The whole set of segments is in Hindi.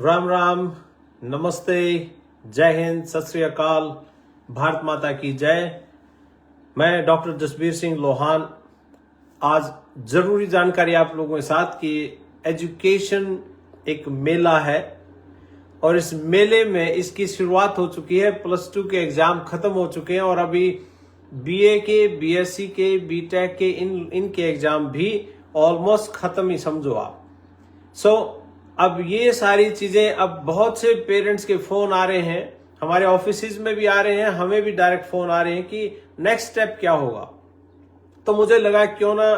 राम राम, नमस्ते, जय हिंद, सत श्री अकाल, भारत माता की जय। मैं डॉक्टर जसबीर सिंह लोहान आज जरूरी जानकारी आप लोगों के साथ कि एजुकेशन एक मेला है और इस मेले में इसकी शुरुआत हो चुकी है। +2 के एग्जाम खत्म हो चुके हैं और अभी बीए के, बीएससी के, बीटेक के इनके एग्जाम भी ऑलमोस्ट खत्म ही समझो आप। अब ये सारी चीजें, अब बहुत से पेरेंट्स के फोन आ रहे हैं, हमारे ऑफिस में भी आ रहे हैं, हमें भी डायरेक्ट फोन आ रहे हैं कि नेक्स्ट स्टेप क्या होगा। तो मुझे लगा क्यों ना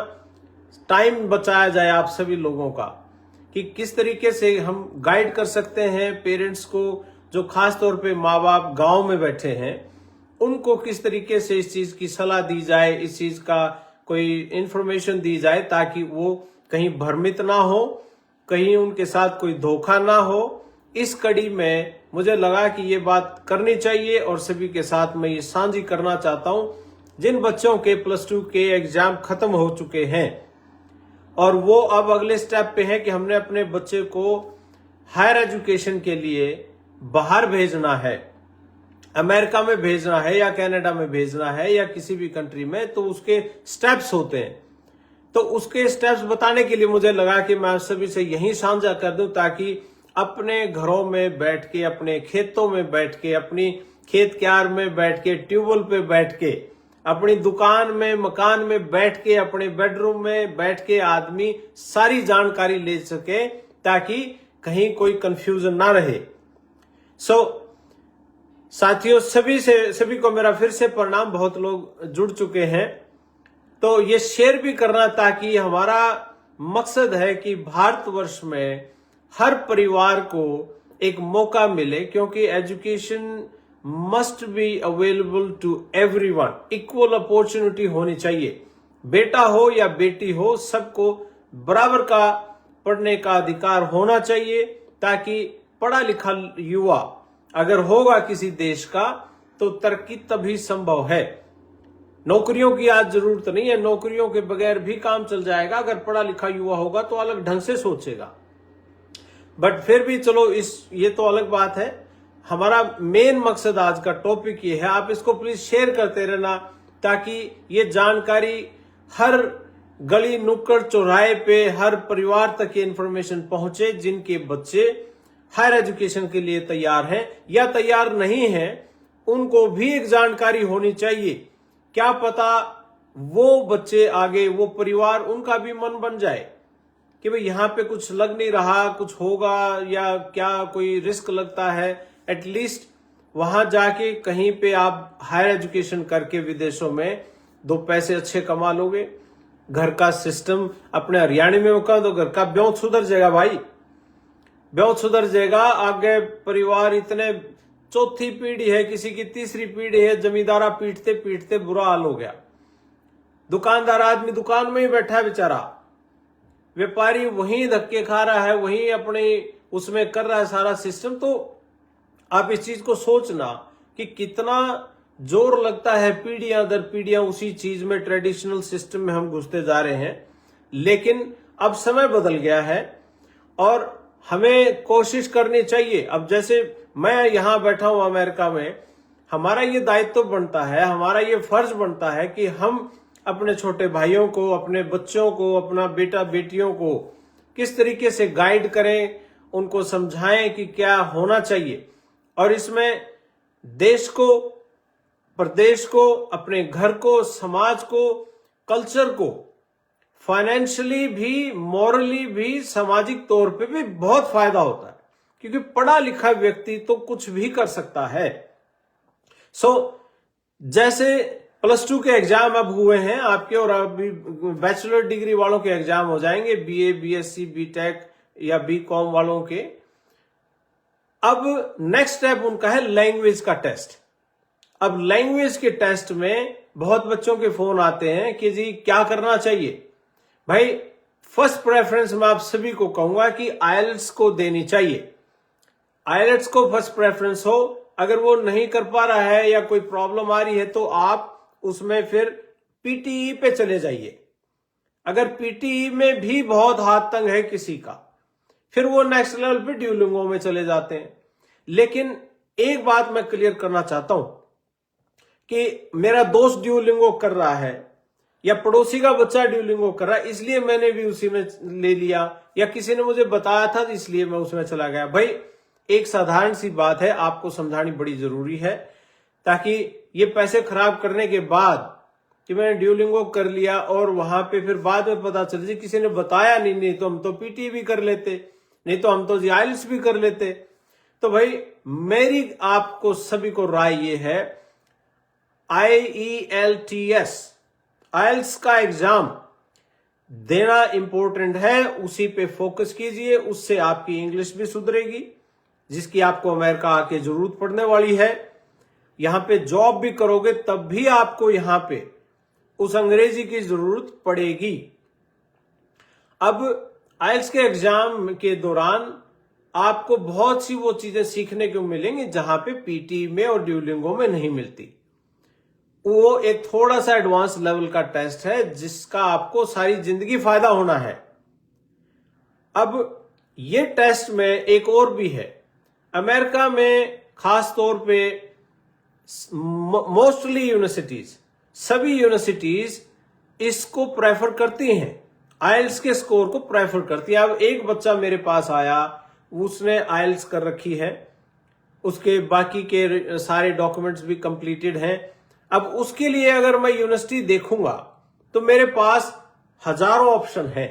टाइम बचाया जाए आप सभी लोगों का कि किस तरीके से हम गाइड कर सकते हैं पेरेंट्स को, जो खास तौर पे माँ बाप गांव में बैठे हैं, उनको किस तरीके से इस चीज की सलाह दी जाए, इस चीज का कोई इंफॉर्मेशन दी जाए ताकि वो कहीं भ्रमित ना हो, कहीं उनके साथ कोई धोखा ना हो। इस कड़ी में मुझे लगा कि ये बात करनी चाहिए और सभी के साथ मैं ये साझी करना चाहता हूं। जिन बच्चों के +2 के एग्जाम खत्म हो चुके हैं और वो अब अगले स्टेप पे है कि हमने अपने बच्चे को हायर एजुकेशन के लिए बाहर भेजना है, अमेरिका में भेजना है या कनाडा में भेजना है या किसी भी कंट्री में, तो उसके स्टेप्स होते हैं। तो उसके स्टेप्स बताने के लिए मुझे लगा कि मैं आप सभी से यही साझा कर दूं ताकि अपने घरों में बैठ के, अपने खेतों में बैठ के, अपनी खेत क्यार में बैठ के, ट्यूबवेल पे बैठ के, अपनी दुकान में, मकान में बैठ के, अपने बेडरूम में बैठ के आदमी सारी जानकारी ले सके ताकि कहीं कोई कंफ्यूजन ना रहे। साथियों, सभी को मेरा फिर से प्रणाम। बहुत लोग जुड़ चुके हैं, तो ये शेयर भी करना ताकि हमारा मकसद है कि भारतवर्ष में हर परिवार को एक मौका मिले, क्योंकि education must be available to everyone. Equal opportunity होनी चाहिए, बेटा हो या बेटी हो, सबको बराबर का पढ़ने का अधिकार होना चाहिए ताकि पढ़ा लिखा युवा अगर होगा किसी देश का तो तरक्की तभी संभव है। नौकरियों की आज जरूरत नहीं है, नौकरियों के बगैर भी काम चल जाएगा। अगर पढ़ा लिखा युवा होगा तो अलग ढंग से सोचेगा, बट फिर भी चलो ये तो अलग बात है। हमारा मेन मकसद आज का टॉपिक ये है, आप इसको प्लीज शेयर करते रहना ताकि ये जानकारी हर गली नुक्कड़ चौराहे पे, हर परिवार तक ये इंफॉर्मेशन पहुंचे जिनके बच्चे हायर एजुकेशन के लिए तैयार हैं या तैयार नहीं हैं। उनको भी एक जानकारी होनी चाहिए, क्या पता वो बच्चे आगे, वो परिवार, उनका भी मन बन जाए कि भाई यहाँ पे कुछ लग नहीं रहा, कुछ होगा या क्या कोई रिस्क लगता है। एटलीस्ट वहां जाके कहीं पे आप हायर एजुकेशन करके विदेशों में 2 पैसे अच्छे कमा लोगे। घर का सिस्टम अपने हरियाणा में मौका दो, घर का ब्यों सुधर जाएगा भाई, ब्यों सुधर जाएगा। आगे परिवार इतने, चौथी पीढ़ी है, किसी की तीसरी पीढ़ी है, जमींदारा पीटते पीटते बुरा हाल हो गया। दुकानदार आदमी दुकान में ही बैठा है बेचारा, व्यापारी वहीं धक्के खा रहा है, वहीं अपने उसमें कर रहा है सारा सिस्टम। तो आप इस चीज को सोचना कि कितना जोर लगता है, पीढ़ियां दर पीढ़ियां उसी चीज में, ट्रेडिशनल सिस्टम में हम घुसते जा रहे हैं। लेकिन अब समय बदल गया है और हमें कोशिश करनी चाहिए। अब जैसे मैं यहां बैठा हूं अमेरिका में, हमारा ये दायित्व बनता है, हमारा ये फर्ज बनता है कि हम अपने छोटे भाइयों को, अपने बच्चों को, अपना बेटा बेटियों को किस तरीके से गाइड करें, उनको समझाएं कि क्या होना चाहिए। और इसमें देश को, प्रदेश को, अपने घर को, समाज को, कल्चर को, फाइनेंशियली भी, मॉरली भी, सामाजिक तौर पे भी बहुत फायदा होता है, क्योंकि पढ़ा लिखा व्यक्ति तो कुछ भी कर सकता है। जैसे +2 के एग्जाम अब हुए हैं आपके, और अभी बैचलर डिग्री वालों के एग्जाम हो जाएंगे, बीए, बीएससी, बीटेक या बीकॉम वालों के। अब नेक्स्ट स्टेप उनका है लैंग्वेज का टेस्ट। अब लैंग्वेज के टेस्ट में बहुत बच्चों के फोन आते हैं कि जी क्या करना चाहिए। भाई, फर्स्ट प्रेफरेंस मैं आप सभी को कहूंगा कि आईएलटीएस को देनी चाहिए। आईएलटीएस को फर्स्ट प्रेफरेंस हो। अगर वो नहीं कर पा रहा है या कोई प्रॉब्लम आ रही है तो आप उसमें फिर पीटीई पे चले जाइए। अगर पीटीई में भी बहुत हाथ तंग है किसी का, फिर वो नेक्स्ट लेवल पे ड्यूलिंगो में चले जाते हैं। लेकिन एक बात मैं क्लियर करना चाहता हूं कि मेरा दोस्त ड्यूलिंगो कर रहा है या पड़ोसी का बच्चा ड्यूलिंगो कर रहा है, इसलिए मैंने भी उसी में ले लिया, या किसी ने मुझे बताया था इसलिए मैं उसमें चला गया। भाई एक साधारण सी बात है, आपको समझानी बड़ी जरूरी है, ताकि ये पैसे खराब करने के बाद कि मैंने ड्यूलिंगो कर लिया और वहां पे फिर बाद में पता चल जाए किसी ने बताया नहीं तो हम तो पीटी भी कर लेते, नहीं तो हम तो आइल्स भी कर लेते। तो भाई मेरी आपको सभी को राय ये है, IELTS आइल्स का एग्जाम देना इंपॉर्टेंट है, उसी पे फोकस कीजिए, उससे आपकी इंग्लिश भी सुधरेगी, जिसकी आपको अमेरिका आके जरूरत पड़ने वाली है। यहां पे जॉब भी करोगे तब भी आपको यहां पे उस अंग्रेजी की जरूरत पड़ेगी। अब आइल्स के एग्जाम के दौरान आपको बहुत सी वो चीजें सीखने को मिलेंगी जहां पे पीटी में और ड्यूलिंगो में नहीं मिलती। वो एक थोड़ा सा एडवांस लेवल का टेस्ट है जिसका आपको सारी जिंदगी फायदा होना है। अब ये टेस्ट में एक और भी है, अमेरिका में खास तौर पे मोस्टली यूनिवर्सिटीज, सभी यूनिवर्सिटीज इसको प्रेफर करती हैं, आइल्स के स्कोर को प्रेफर करती है। अब एक बच्चा मेरे पास आया, उसने आइल्स कर रखी है, उसके बाकी के सारे डॉक्यूमेंट्स भी कंप्लीटेड हैं। अब उसके लिए अगर मैं यूनिवर्सिटी देखूंगा तो मेरे पास हजारों ऑप्शन है,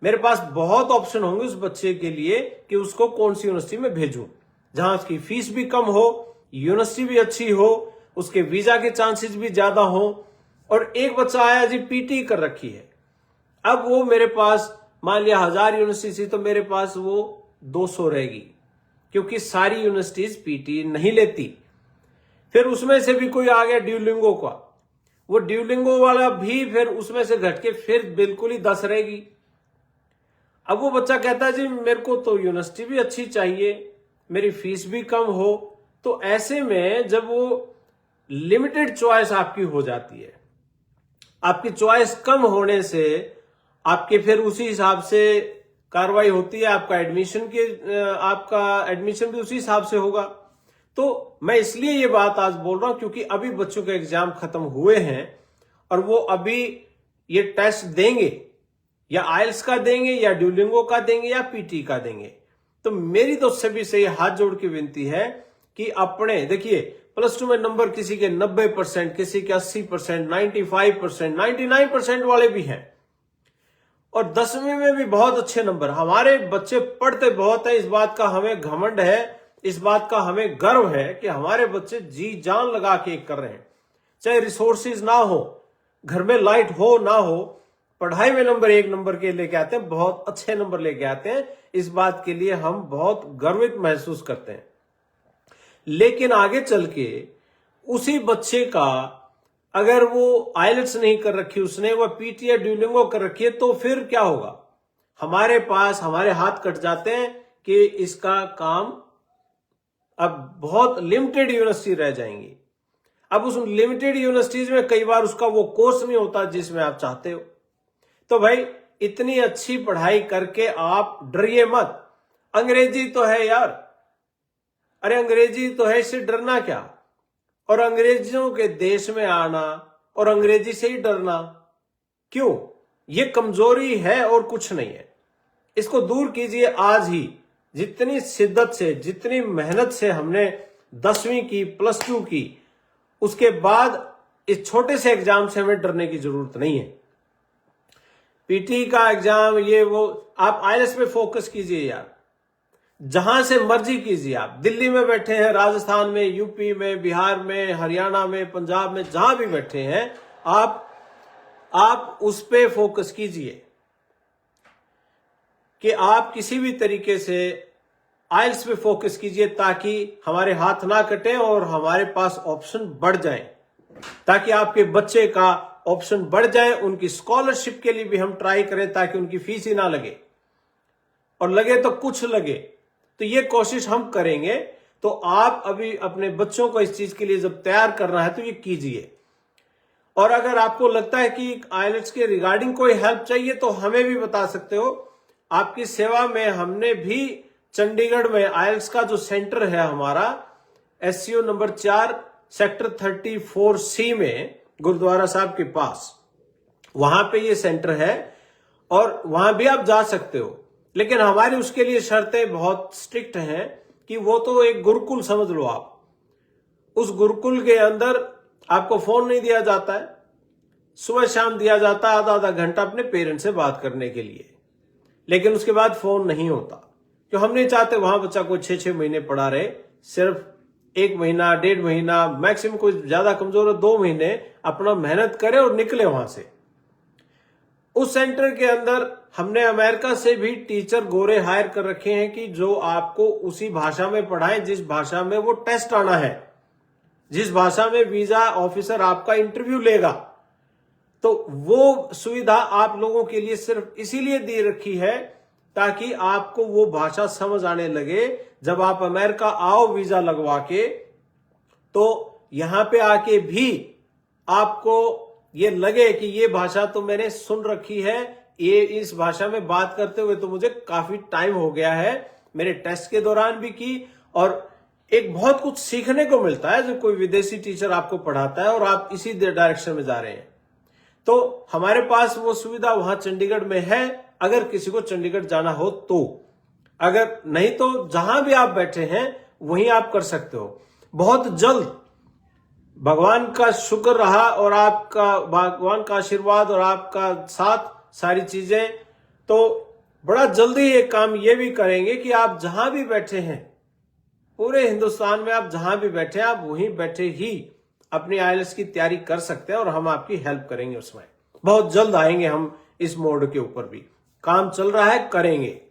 मेरे पास बहुत ऑप्शन होंगे उस बच्चे के लिए कि उसको कौन सी यूनिवर्सिटी में भेजूं, जहां उसकी फीस भी कम हो, यूनिवर्सिटी भी अच्छी हो, उसके वीजा के चांसेस भी ज्यादा हो। और एक बच्चा आया जी पीटी कर रखी है, अब वो मेरे पास मान लिया 1000 यूनिवर्सिटी तो मेरे पास वो 200 रहेगी, क्योंकि सारी यूनिवर्सिटीज पीटी नहीं लेती। फिर उसमें से भी कोई आ गया ड्यूलिंगो का, वो ड्यूलिंगो वाला भी फिर उसमें से घट के फिर बिल्कुल ही 10 रहेगी। अब वो बच्चा कहता है जी मेरे को तो यूनिवर्सिटी भी अच्छी चाहिए, मेरी फीस भी कम हो। तो ऐसे में जब वो लिमिटेड चॉइस आपकी हो जाती है, आपकी चॉइस कम होने से आपके फिर उसी हिसाब से कार्रवाई होती है, आपका एडमिशन भी उसी हिसाब से होगा। तो मैं इसलिए ये बात आज बोल रहा हूं क्योंकि अभी बच्चों के एग्जाम खत्म हुए हैं और वो अभी ये टेस्ट देंगे, या आइल्स का देंगे या ड्यूलिंगो का देंगे या पीटी का देंगे। तो मेरी तो सभी से हाथ जोड़ के विनती है कि अपने देखिए +2 में नंबर किसी के 90%, किसी के 80%, 95%, 99% वाले भी हैं, और 10वीं में भी बहुत अच्छे नंबर। हमारे बच्चे पढ़ते बहुत है, इस बात का हमें घमंड है, इस बात का हमें गर्व है कि हमारे बच्चे जी जान लगा के कर रहे हैं। चाहे रिसोर्सेज ना हो, घर में लाइट हो ना हो, पढ़ाई में नंबर 1 नंबर के लेके आते हैं, बहुत अच्छे नंबर लेके आते हैं। इस बात के लिए हम बहुत गर्वित महसूस करते हैं। लेकिन आगे चल के उसी बच्चे का अगर वो आइलेट्स नहीं कर रखी उसने, वो पीटी या ड्यूलिंगो कर रखी है, तो फिर क्या होगा? हमारे हाथ कट जाते हैं कि इसका काम अब बहुत लिमिटेड यूनिवर्सिटी रह जाएंगी। अब उस लिमिटेड यूनिवर्सिटीज में कई बार उसका वो कोर्स नहीं होता जिसमें आप चाहते हो। तो भाई इतनी अच्छी पढ़ाई करके आप डरिए मत। अंग्रेजी तो है यार, अरे अंग्रेजी तो है, इससे डरना क्या? और अंग्रेजों के देश में आना और अंग्रेजी से ही डरना क्यों? ये कमजोरी है और कुछ नहीं है। इसको दूर कीजिए आज ही। जितनी शिद्दत से, जितनी मेहनत से हमने 10वीं की, +2 की, उसके बाद इस छोटे से एग्जाम से हमें डरने की जरूरत नहीं है। पीटी का एग्जाम ये वो, आप आइल्स पे फोकस कीजिए यार, जहां से मर्जी कीजिए। आप दिल्ली में बैठे हैं, राजस्थान में, यूपी में, बिहार में, हरियाणा में, पंजाब में, जहां भी बैठे हैं आप उस पे फोकस कीजिए कि आप किसी भी तरीके से आइल्स पे फोकस कीजिए, ताकि हमारे हाथ ना कटे और हमारे पास ऑप्शन बढ़ जाए, ताकि आपके बच्चे का ऑप्शन बढ़ जाए। उनकी स्कॉलरशिप के लिए भी हम ट्राई करें ताकि उनकी फीस ही ना लगे, और लगे तो कुछ लगे। तो ये कोशिश हम करेंगे। तो आप अभी अपने बच्चों को इस चीज के लिए जब तैयार करना है तो ये कीजिए। और अगर आपको लगता है कि आइलेट्स के रिगार्डिंग कोई हेल्प चाहिए तो हमें भी बता सकते हो। आपकी सेवा में हमने भी चंडीगढ़ में आईएलटीएस का जो सेंटर है हमारा SCO नंबर 4 सेक्टर 34C में गुरुद्वारा साहब के पास, वहां पे ये सेंटर है और वहां भी आप जा सकते हो। लेकिन हमारी उसके लिए शर्तें बहुत स्ट्रिक्ट हैं कि वो तो एक गुरुकुल समझ लो आप। उस गुरुकुल के अंदर आपको फोन नहीं दिया जाता है, सुबह शाम दिया जाता है आधा आधा घंटा अपने पेरेंट्स से बात करने के लिए, लेकिन उसके बाद फोन नहीं होता। क्यों? हम नहीं चाहते वहां बच्चा कोई 6-6 महीने पढ़ा रहे, सिर्फ 1 महीना 1.5 महीना, मैक्सिमम कोई ज्यादा कमजोर है 2 महीने अपना मेहनत करे और निकले वहां से। उस सेंटर के अंदर हमने अमेरिका से भी टीचर गोरे हायर कर रखे हैं कि जो आपको उसी भाषा में पढ़ाएं जिस भाषा में वो टेस्ट आना है, जिस भाषा में वीजा ऑफिसर आपका इंटरव्यू लेगा। तो वो सुविधा आप लोगों के लिए सिर्फ इसीलिए दे रखी है ताकि आपको वो भाषा समझ आने लगे। जब आप अमेरिका आओ वीजा लगवा के, तो यहां पे आके भी आपको ये लगे कि ये भाषा तो मैंने सुन रखी है, ये इस भाषा में बात करते हुए तो मुझे काफी टाइम हो गया है, मेरे टेस्ट के दौरान भी की, और एक बहुत कुछ सीखने को मिलता है जब कोई विदेशी टीचर आपको पढ़ाता है और आप इसी डायरेक्शन में जा रहे हैं। तो हमारे पास वो सुविधा वहां चंडीगढ़ में है, अगर किसी को चंडीगढ़ जाना हो तो। अगर नहीं तो जहां भी आप बैठे हैं वहीं आप कर सकते हो। बहुत जल्द भगवान का शुक्र रहा और आपका भगवान का आशीर्वाद और आपका साथ, सारी चीजें, तो बड़ा जल्दी ये काम ये भी करेंगे कि आप जहां भी बैठे हैं पूरे हिंदुस्तान में, आप जहां भी बैठे हैं आप वहीं बैठे ही अपनी आईएलटीएस की तैयारी कर सकते हैं और हम आपकी हेल्प करेंगे उसमें। बहुत जल्द आएंगे हम इस मोड के ऊपर भी, काम चल रहा है, करेंगे।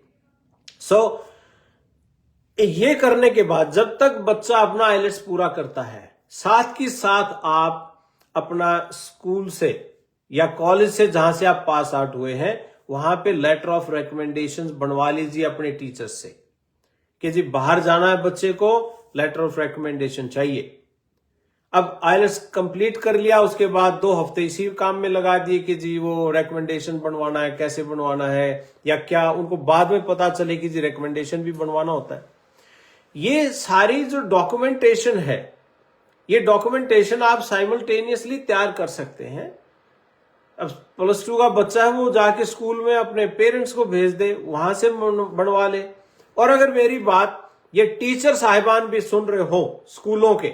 ये करने के बाद जब तक बच्चा अपना आईएलटीएस पूरा करता है, साथ ही साथ आप अपना स्कूल से या कॉलेज से जहां से आप पास आउट हुए हैं वहां पे लेटर ऑफ रिकमेंडेशंस बनवा लीजिए अपने टीचर्स से कि जी बाहर जाना है बच्चे को, लेटर ऑफ रिकमेंडेशन चाहिए। अब आईएलटीएस कंप्लीट कर लिया, उसके बाद 2 हफ्ते इसी काम में लगा दिए कि जी वो रिकमेंडेशन बनवाना है, कैसे बनवाना है या क्या, उनको बाद में पता चले कि जी रिकमेंडेशन भी बनवाना होता है। ये सारी जो डॉक्यूमेंटेशन है, ये डॉक्यूमेंटेशन आप साइमल्टेनियसली तैयार कर सकते हैं। अब +2 का बच्चा है, वो जाके स्कूल में अपने पेरेंट्स को भेज दे, वहां से बनवा ले। और अगर मेरी बात ये टीचर साहिबान भी सुन रहे हो, स्कूलों के,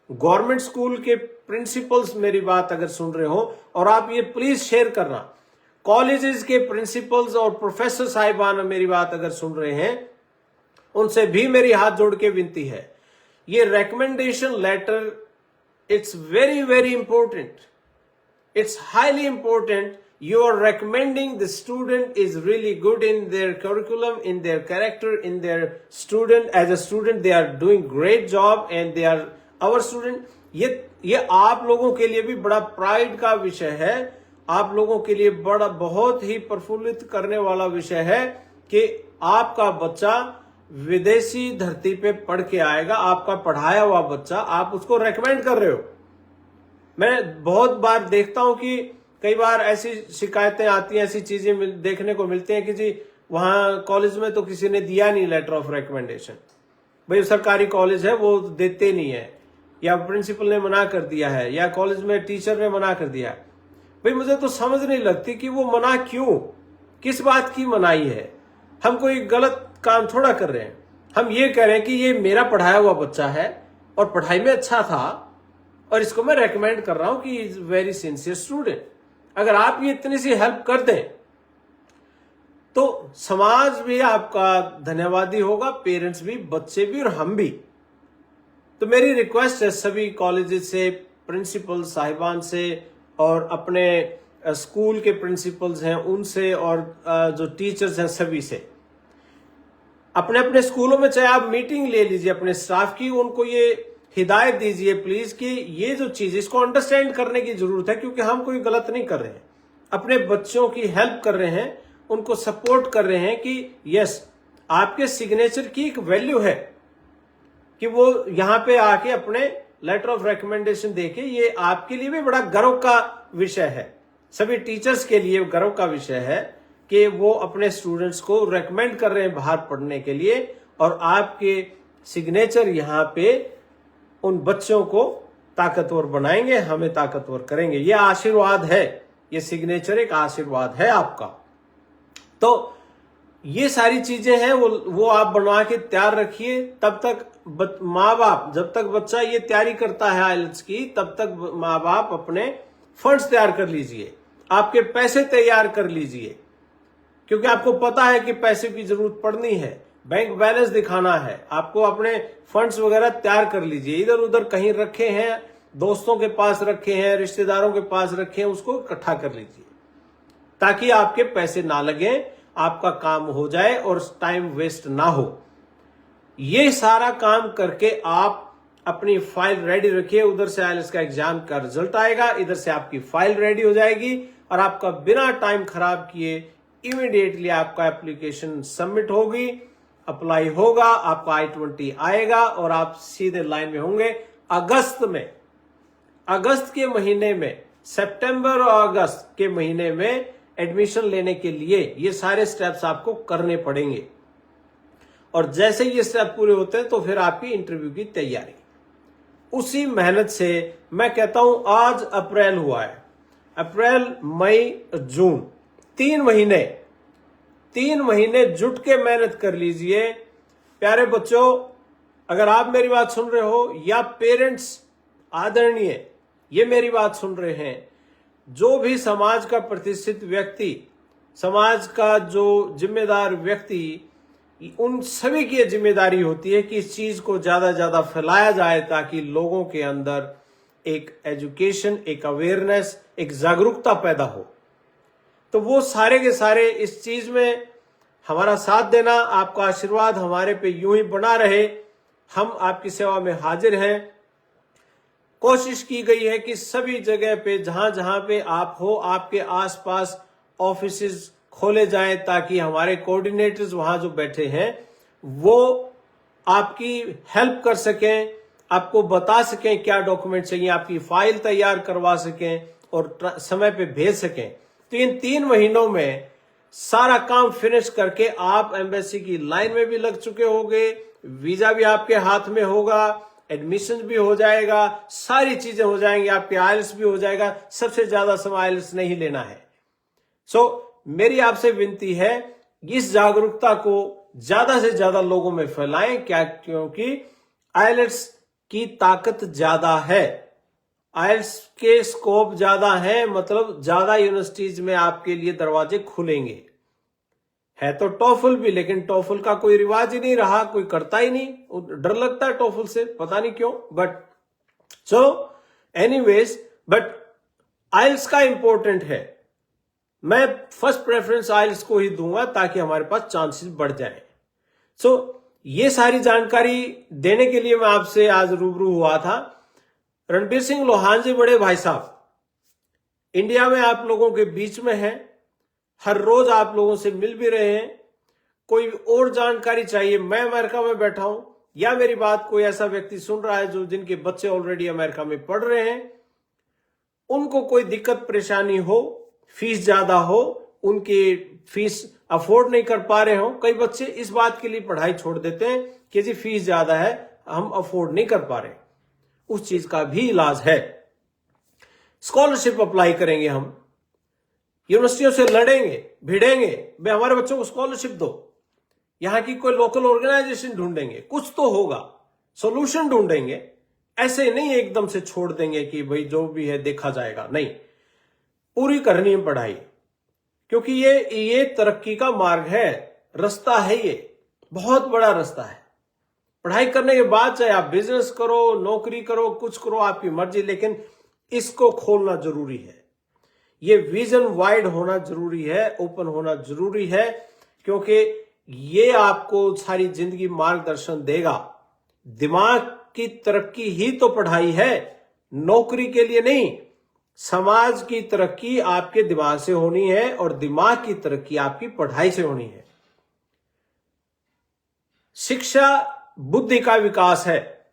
गवर्नमेंट स्कूल के प्रिंसिपल्स मेरी बात अगर सुन रहे हो, और आप ये प्लीज शेयर करना, कॉलेजेस के प्रिंसिपल्स और प्रोफेसर साहिबान मेरी बात अगर सुन रहे हैं, उनसे भी मेरी हाथ जोड़ के विनती है, ये recommendation letter it's very very important, it's highly important. You are recommending the student is really good in their curriculum, in their character, in their student. As a student, they are doing great job and they are our student. ये आप लोगों के लिए भी बड़ा प्राइड का विषय है, आप लोगों के लिए बड़ा बहुत ही प्रफुल्लित करने वाला विषय है कि आपका बच्चा विदेशी धरती पे पढ़ के आएगा, आपका पढ़ाया हुआ बच्चा, आप उसको रेकमेंड कर रहे हो। मैं बहुत बार देखता हूं कि कई बार ऐसी शिकायतें आती हैं, ऐसी चीजें देखने को मिलती हैं कि जी वहां कॉलेज में तो किसी ने दिया नहीं लेटर ऑफ रिकमेंडेशन, भाई सरकारी कॉलेज है वो देते नहीं है, या प्रिंसिपल ने मना कर दिया है, या कॉलेज में टीचर ने मना कर दिया। भाई मुझे तो समझ नहीं लगती कि वो मना क्यों, किस बात की मनाही है। हम कोई गलत काम थोड़ा कर रहे हैं, हम ये कह रहे हैं कि ये मेरा पढ़ाया हुआ बच्चा है और पढ़ाई में अच्छा था और इसको मैं रेकमेंड कर रहा हूं कि इज वेरी सिंसियर स्टूडेंट। अगर आप ये इतनी सी हेल्प कर दें तो समाज भी आपका धन्यवादी होगा, पेरेंट्स भी, बच्चे भी और हम भी। तो मेरी रिक्वेस्ट है सभी कॉलेजेस से, प्रिंसिपल साहिबान से और अपने स्कूल के प्रिंसिपल्स हैं उनसे और जो टीचर्स हैं सभी से, अपने अपने स्कूलों में चाहे आप मीटिंग ले लीजिए अपने स्टाफ की, उनको ये हिदायत दीजिए प्लीज कि ये जो चीज, इसको अंडरस्टैंड करने की जरूरत है, क्योंकि हम कोई गलत नहीं कर रहे हैं, अपने बच्चों की हेल्प कर रहे हैं, उनको सपोर्ट कर रहे हैं कि यस आपके सिग्नेचर की एक वैल्यू है कि वो यहां पे आके अपने लेटर ऑफ रिकमेंडेशन देके, ये आपके लिए भी बड़ा गर्व का विषय है, सभी टीचर्स के लिए गर्व का विषय है कि वो अपने स्टूडेंट्स को रेकमेंड कर रहे हैं बाहर पढ़ने के लिए, और आपके सिग्नेचर यहाँ पे उन बच्चों को ताकतवर बनाएंगे, हमें ताकतवर करेंगे। ये आशीर्वाद है, ये सिग्नेचर एक आशीर्वाद है आपका। तो ये सारी चीजें हैं, वो आप बनवा के तैयार रखिए। तब तक माँ बाप, जब तक बच्चा ये तैयारी करता है आइलेट्स की, तब तक माँ बाप अपने फंड्स तैयार कर लीजिए, आपके पैसे तैयार कर लीजिए, क्योंकि आपको पता है कि पैसे की जरूरत पड़नी है, बैंक बैलेंस दिखाना है, आपको अपने फंड्स वगैरह तैयार कर लीजिए। इधर उधर कहीं रखे हैं, दोस्तों के पास रखे हैं, रिश्तेदारों के पास रखे हैं, उसको इकट्ठा कर लीजिए ताकि आपके पैसे ना लगे, आपका काम हो जाए और टाइम वेस्ट ना हो। ये सारा काम करके आप अपनी फाइल रेडी रखिए। उधर से आइलेट्स का एग्जाम का रिजल्ट आएगा, इधर से आपकी फाइल रेडी हो जाएगी और आपका बिना टाइम खराब किए इमीडिएटली आपका एप्लीकेशन सबमिट होगी, अप्लाई होगा, आपका I-20 आएगा और आप सीधे लाइन में होंगे। अगस्त के महीने में, सितंबर और अगस्त के महीने में एडमिशन लेने के लिए ये सारे स्टेप्स आपको करने पड़ेंगे, और जैसे ये स्टेप पूरे होते हैं तो फिर आपकी इंटरव्यू की तैयारी। उसी मेहनत से मैं कहता हूं, आज अप्रैल हुआ है, अप्रैल मई जून, 3 महीने जुट के मेहनत कर लीजिए। प्यारे बच्चों, अगर आप मेरी बात सुन रहे हो या पेरेंट्स आदरणीय ये मेरी बात सुन रहे हैं, जो भी समाज का प्रतिष्ठित व्यक्ति, समाज का जो जिम्मेदार व्यक्ति, उन सभी की जिम्मेदारी होती है कि इस चीज को ज्यादा ज्यादा फैलाया जाए ताकि लोगों के अंदर एक एजुकेशन, एक अवेयरनेस, एक जागरूकता पैदा हो। तो वो सारे के सारे इस चीज में हमारा साथ देना, आपका आशीर्वाद हमारे पे यूं ही बना रहे। हम आपकी सेवा में हाजिर हैं। कोशिश की गई है कि सभी जगह पे जहां जहां पे आप हो, आपके आसपास ऑफिसेज खोले जाएं ताकि हमारे कोऑर्डिनेटर्स वहां जो बैठे हैं वो आपकी हेल्प कर सकें, आपको बता सकें क्या डॉक्यूमेंट चाहिए, आपकी फाइल तैयार करवा सकें और समय पे भेज सकें। तो इन 3 महीनों में सारा काम फिनिश करके आप एम्बेसी की लाइन में भी लग चुके होंगे, वीजा भी आपके हाथ में होगा, एडमिशन भी हो जाएगा, सारी चीजें हो जाएंगी, आपके आइलेट्स भी हो जाएगा। सबसे ज्यादा समय आइलेट्स नहीं लेना है। मेरी आपसे विनती है, इस जागरूकता को ज्यादा से ज्यादा लोगों में फैलाएं। क्या? क्योंकि आइलेट्स की ताकत ज्यादा है, आइलेट्स के स्कोप ज्यादा है, मतलब ज्यादा यूनिवर्सिटीज में आपके लिए दरवाजे खुलेंगे। है तो टॉफल भी, लेकिन टॉफल का कोई रिवाज ही नहीं रहा, कोई करता ही नहीं, डर लगता है टॉफल से, पता नहीं क्यों। बट चलो एनीवेज, बट आइल्स का इंपॉर्टेंट है। मैं फर्स्ट प्रेफरेंस आइल्स को ही दूंगा ताकि हमारे पास चांसेस बढ़ जाए। ये सारी जानकारी देने के लिए मैं आपसे आज रूबरू हुआ था। रणबीर सिंह लोहान जी, बड़े भाई साहब, इंडिया में आप लोगों के बीच में हैं, हर रोज आप लोगों से मिल भी रहे हैं। कोई और जानकारी चाहिए, मैं अमेरिका में बैठा हूं, या मेरी बात कोई ऐसा व्यक्ति सुन रहा है जो जिनके बच्चे ऑलरेडी अमेरिका में पढ़ रहे हैं, उनको कोई दिक्कत परेशानी हो, फीस ज्यादा हो, उनकी फीस अफोर्ड नहीं कर पा रहे हो। कई बच्चे इस बात के लिए पढ़ाई छोड़ देते हैं कि जी फीस ज्यादा है, हम अफोर्ड नहीं कर पा रहे, उस चीज का भी इलाज है। स्कॉलरशिप अप्लाई करेंगे, हम यूनिवर्सिटियों से लड़ेंगे, भिड़ेंगे, भाई हमारे बच्चों को स्कॉलरशिप दो। यहां की कोई लोकल ऑर्गेनाइजेशन ढूंढेंगे, कुछ तो होगा, सॉल्यूशन ढूंढेंगे। ऐसे नहीं एकदम से छोड़ देंगे कि भाई जो भी है देखा जाएगा, नहीं, पूरी करनी है पढ़ाई, क्योंकि ये तरक्की का मार्ग है, रास्ता है, ये बहुत बड़ा रास्ता है। पढ़ाई करने के बाद चाहे आप बिजनेस करो, नौकरी करो, कुछ करो, आपकी मर्जी, लेकिन इसको खोलना जरूरी है। ये विजन वाइड होना जरूरी है, ओपन होना जरूरी है, क्योंकि ये आपको सारी जिंदगी मार्गदर्शन देगा। दिमाग की तरक्की ही तो पढ़ाई है, नौकरी के लिए नहीं। समाज की तरक्की आपके दिमाग से होनी है और दिमाग की तरक्की आपकी पढ़ाई से होनी है। शिक्षा बुद्धि का विकास है,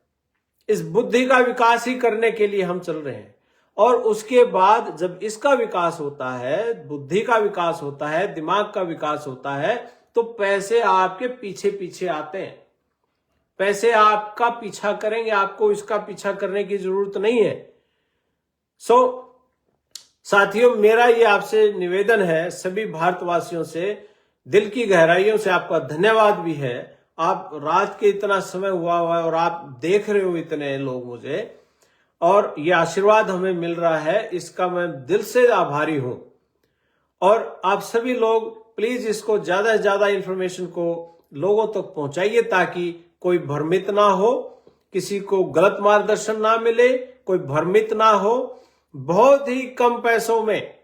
इस बुद्धि का विकास ही करने के लिए हम चल रहे हैं। और उसके बाद जब इसका विकास होता है, बुद्धि का विकास होता है, दिमाग का विकास होता है, तो पैसे आपके पीछे पीछे आते हैं। पैसे आपका पीछा करेंगे, आपको इसका पीछा करने की जरूरत नहीं है। साथियों, मेरा ये आपसे निवेदन है, सभी भारतवासियों से, दिल की गहराइयों से आपका धन्यवाद भी है। आप रात के इतना समय हुआ है और आप देख रहे हो इतने लोग मुझे, और ये आशीर्वाद हमें मिल रहा है, इसका मैं दिल से आभारी हूं। और आप सभी लोग प्लीज इसको ज्यादा से ज्यादा इंफॉर्मेशन को लोगों तक पहुंचाइए, ताकि कोई भ्रमित ना हो, किसी को गलत मार्गदर्शन ना मिले, कोई भ्रमित ना हो। बहुत ही कम पैसों में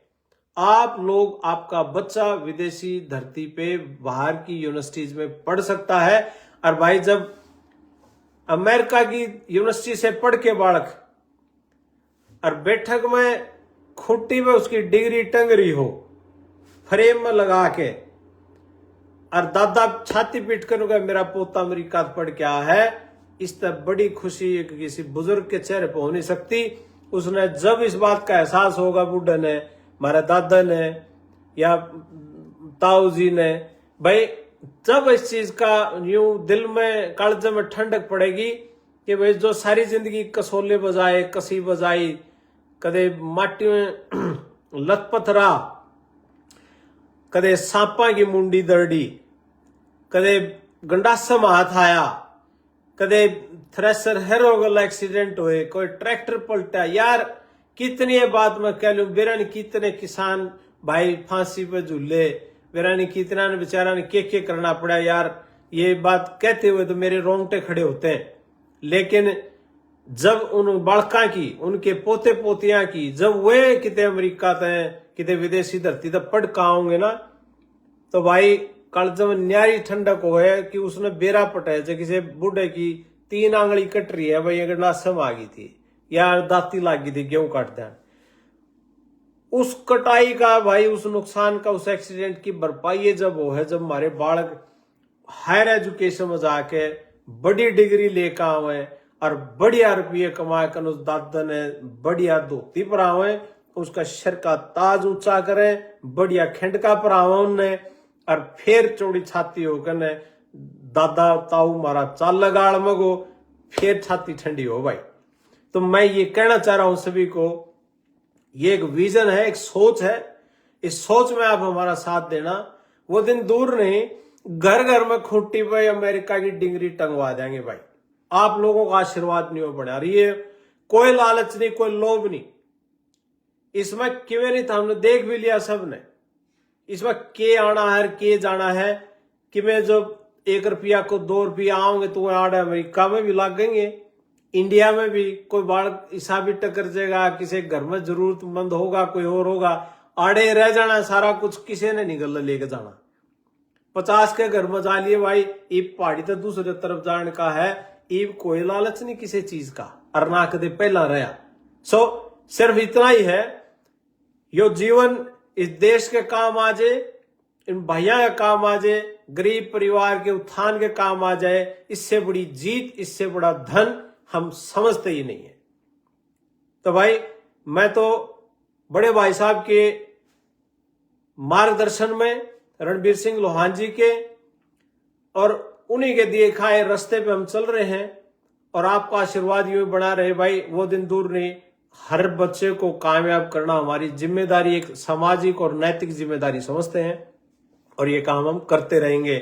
आप लोग, आपका बच्चा विदेशी धरती पे बाहर की यूनिवर्सिटीज में पढ़ सकता है। और भाई, जब अमेरिका की यूनिवर्सिटी से पढ़ के बालक और बैठक में खुट्टी में उसकी डिग्री टंग रही हो, फ्रेम में लगा के, और दादा छाती पीट कर मेरा पोता अमेरिका पढ़ के आया है, इस तरह बड़ी खुशी किसी बुजुर्ग के चेहरे पर हो नहीं सकती। उसने जब इस बात का एहसास होगा, बूढ़े ने, हमारे दादा ने या ताऊ जी ने, भाई जब इस चीज का यूं दिल में, कालजे में ठंडक पड़ेगी कि भाई जो सारी जिंदगी कसोले बजाए, कसी बजाई, कदे माटी में लथपथ रहा, कदे सांपा की मुंडी दरड़ी, कदे गंडासम हाथ आया, कदे थ्रेसर हेरोगल एक्सीडेंट हुए, कोई ट्रैक्टर पलटा, यार कितनी ये बात मैं कह लूं, बेरानी कितने किसान भाई फांसी पे झूले, बेरानी कितना ने बेचारा ने के करना पड़ा यार। ये बात कहते हुए तो मेरे रोंगटे खड़े होते हैं। लेकिन जब उन बालका की, उनके पोते पोतियां की, जब वे किते अमेरिका तय, किते विदेशी धरती तक पढ़ का होंगे ना, तो भाई कल जब न्यारी ठंडक हो है कि उसने बेरा पटाया, जो किसी बूढ़े की 3 आंगली कट रही है, भाई अगर नासम आ गई थी या दाती लग गई थी गेहूं काट दें, उस कटाई का भाई, उस नुकसान का, उस एक्सीडेंट की भरपाई जब हो है, जब हमारे बालक हायर एजुकेशन में जाके बड़ी डिग्री लेकर आवे और बढ़िया रुपये कमा कर उस दादा ने बढ़िया धोती पर आवे, उसका सर का ताज ऊंचा करें, बढ़िया खिंड का पर आवे उनने, और फिर चौड़ी छाती होकर ने दादा ताऊ मारा चाल लगाड़ मगो, फिर छाती ठंडी हो भाई। तो मैं ये कहना चाह रहा हूं सभी को, ये एक विजन है, एक सोच है, इस सोच में आप हमारा साथ देना। वो दिन दूर नहीं, घर घर में खूंटी पे अमेरिका की डिग्री टंगवा देंगे भाई। आप लोगों का आशीर्वाद नहीं हो पड़ा। ये कोई लालच नहीं, कोई लोभ नहीं, इसमें क्यों नहीं था, हमने देख भी लिया सबने। इसमें के आना है, के जाना है, कि मैं जब 1 रुपया को 2 रुपया आओगे तो आड़े अमेरिका में भी लागेंगे, इंडिया में भी कोई बालक ऐसा भी टकर जाएगा, किसी घर में जरूरतमंद होगा, कोई और होगा, आड़े रह जाना सारा कुछ, किसी ने निकल लेके जाना। 50 के घर में जा लिए भाई, ईब पहाड़ी तो दूसरे तरफ जाने का है, ईब कोई लालच नहीं किसी चीज का, अरना कदे पहला रहा। सिर्फ इतना ही है, यो जीवन इस देश के काम आ जाए, इन भैया के काम आ जाए, गरीब परिवार के उत्थान के काम आ जाए, इससे बड़ी जीत, इससे बड़ा धन हम समझते ही नहीं है। तो भाई, मैं तो बड़े भाई साहब के मार्गदर्शन में, रणबीर सिंह लोहान जी के, और उन्हीं के दिए खाए रास्ते पे हम चल रहे हैं, और आपका आशीर्वाद यूं बना रहे भाई। वो दिन दूर नहीं, हर बच्चे को कामयाब करना हमारी जिम्मेदारी, एक सामाजिक और नैतिक जिम्मेदारी समझते हैं, और ये काम हम करते रहेंगे।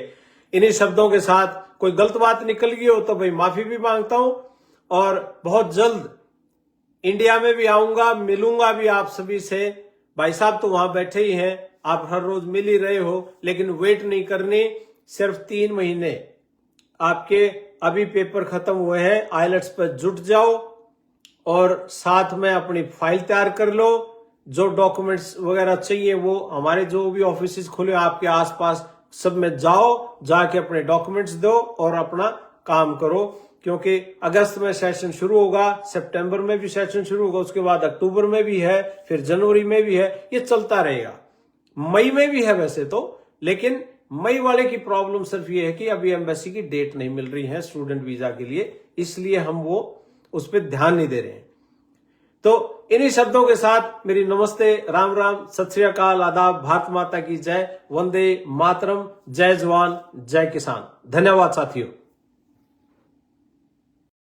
इन्हीं शब्दों के साथ कोई गलत बात निकल गई हो तो भाई माफी भी मांगता हूं, और बहुत जल्द इंडिया में भी आऊंगा, मिलूंगा भी आप सभी से। भाई साहब तो वहां बैठे ही हैं, आप हर रोज मिल ही रहे हो, लेकिन वेट नहीं करनी, सिर्फ 3 महीने आपके अभी पेपर खत्म हुए हैं, आइलेट्स पर जुट जाओ और साथ में अपनी फाइल तैयार कर लो। जो डॉक्यूमेंट्स वगैरह चाहिए वो हमारे जो भी ऑफिस खुले आपके आसपास सब में जाओ, जाके अपने डॉक्यूमेंट्स दो और अपना काम करो, क्योंकि अगस्त में सेशन शुरू होगा, सितंबर में भी सेशन शुरू होगा, उसके बाद अक्टूबर में भी है, फिर जनवरी में भी है, ये चलता रहेगा। मई में भी है वैसे तो, लेकिन मई वाले की प्रॉब्लम सिर्फ ये है कि अभी एम्बेसी की डेट नहीं मिल रही है स्टूडेंट वीजा के लिए, इसलिए हम वो उस पर ध्यान नहीं दे रहे हैं। तो इन्हीं शब्दों के साथ मेरी नमस्ते, राम राम, सत श्री अकाल, आदाब, भारत माता की जय, वंदे मातरम, जय जवान जय किसान। धन्यवाद साथियों।